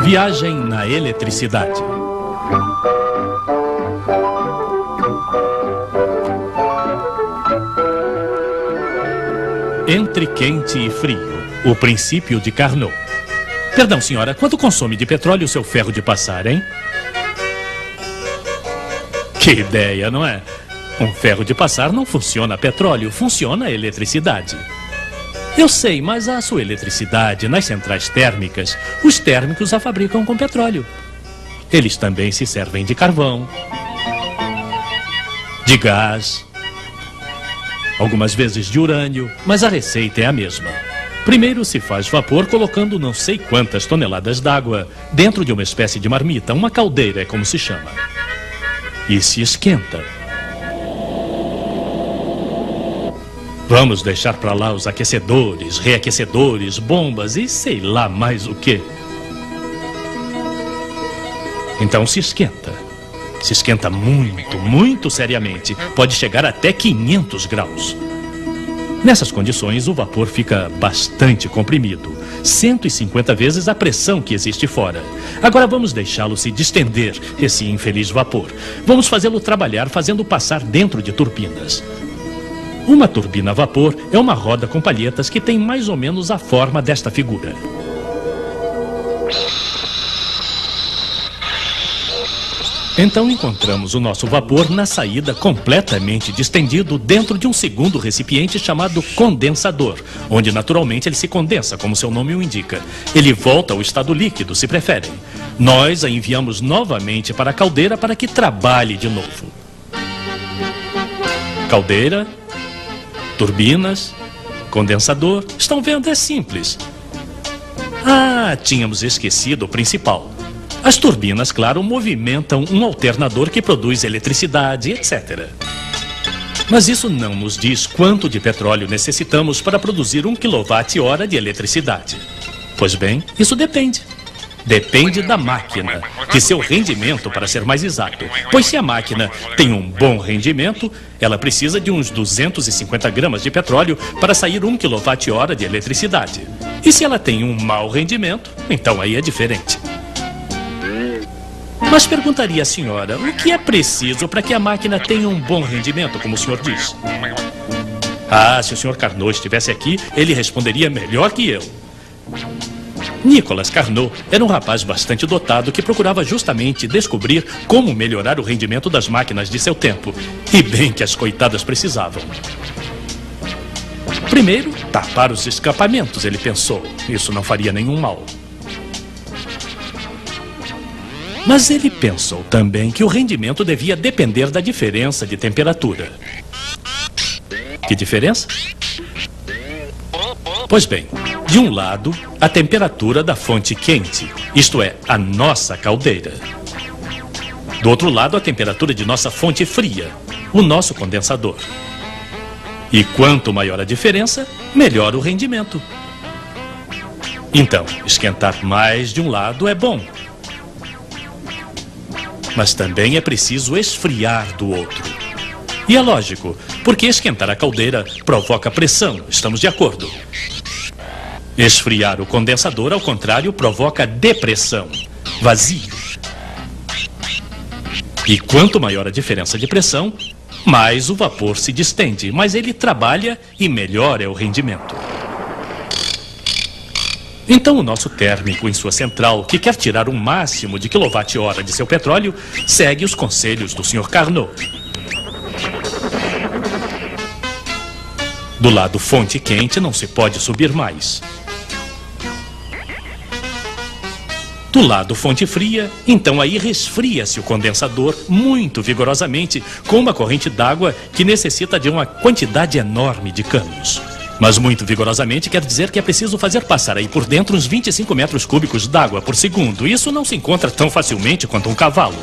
Viagem na eletricidade. Entre quente e frio, o princípio de Carnot. Perdão, senhora, quanto consome de petróleo o seu ferro de passar, hein? Que ideia, não é? Um ferro de passar não funciona a petróleo, funciona a eletricidade. Eu sei, mas a sua eletricidade nas centrais térmicas, os térmicos a fabricam com petróleo. Eles também se servem de carvão, de gás, algumas vezes de urânio, mas a receita é a mesma. Primeiro se faz vapor colocando não sei quantas toneladas d'água dentro de uma espécie de marmita, uma caldeira é como se chama. E se esquenta. Vamos deixar para lá os aquecedores, reaquecedores, bombas e sei lá mais o quê. Então se esquenta. Se esquenta muito, muito seriamente. Pode chegar até 500 graus. Nessas condições, o vapor fica bastante comprimido. 150 vezes a pressão que existe fora. Agora vamos deixá-lo se distender, esse infeliz vapor. Vamos fazê-lo trabalhar fazendo passar dentro de turbinas. Uma turbina a vapor é uma roda com palhetas que tem mais ou menos a forma desta figura. Então encontramos o nosso vapor na saída completamente distendido dentro de um segundo recipiente chamado condensador, onde naturalmente ele se condensa, como seu nome o indica. Ele volta ao estado líquido, se preferem. Nós a enviamos novamente para a caldeira para que trabalhe de novo. Caldeira, turbinas, condensador. Estão vendo? É simples. Ah, tínhamos esquecido o principal. As turbinas, claro, movimentam um alternador que produz eletricidade, etc. Mas isso não nos diz quanto de petróleo necessitamos para produzir 1 kWh de eletricidade. Pois bem, isso depende. Depende da máquina, de seu rendimento, para ser mais exato. Pois se a máquina tem um bom rendimento, ela precisa de uns 250 gramas de petróleo para sair 1 kWh de eletricidade. E se ela tem um mau rendimento, então aí é diferente. Mas perguntaria à senhora, o que é preciso para que a máquina tenha um bom rendimento, como o senhor diz? Ah, se o senhor Carnot estivesse aqui, ele responderia melhor que eu. Nicolas Carnot era um rapaz bastante dotado que procurava justamente descobrir como melhorar o rendimento das máquinas de seu tempo. E bem que as coitadas precisavam. Primeiro, tapar os escapamentos, ele pensou. Isso não faria nenhum mal. Mas ele pensou também que o rendimento devia depender da diferença de temperatura. Que diferença? Pois bem, de um lado, a temperatura da fonte quente, isto é, a nossa caldeira. Do outro lado, a temperatura de nossa fonte fria, o nosso condensador. E quanto maior a diferença, melhor o rendimento. Então, esquentar mais de um lado é bom. Mas também é preciso esfriar do outro. E é lógico, porque esquentar a caldeira provoca pressão, estamos de acordo. Esfriar o condensador, ao contrário, provoca depressão, vazio. E quanto maior a diferença de pressão, mais o vapor se distende, mais ele trabalha e melhor é o rendimento. Então o nosso térmico em sua central, que quer tirar o máximo de quilowatt-hora de seu petróleo, segue os conselhos do Sr. Carnot. Do lado fonte quente não se pode subir mais. Do lado fonte fria, então aí resfria-se o condensador muito vigorosamente com uma corrente d'água que necessita de uma quantidade enorme de canos. Mas muito vigorosamente quer dizer que é preciso fazer passar aí por dentro uns 25 metros cúbicos d'água por segundo. Isso não se encontra tão facilmente quanto um cavalo.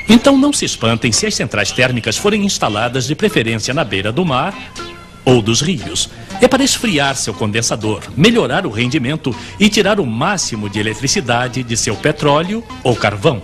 Então não se espantem se as centrais térmicas forem instaladas de preferência na beira do mar ou dos rios. É para esfriar seu condensador, melhorar o rendimento e tirar o máximo de eletricidade de seu petróleo ou carvão.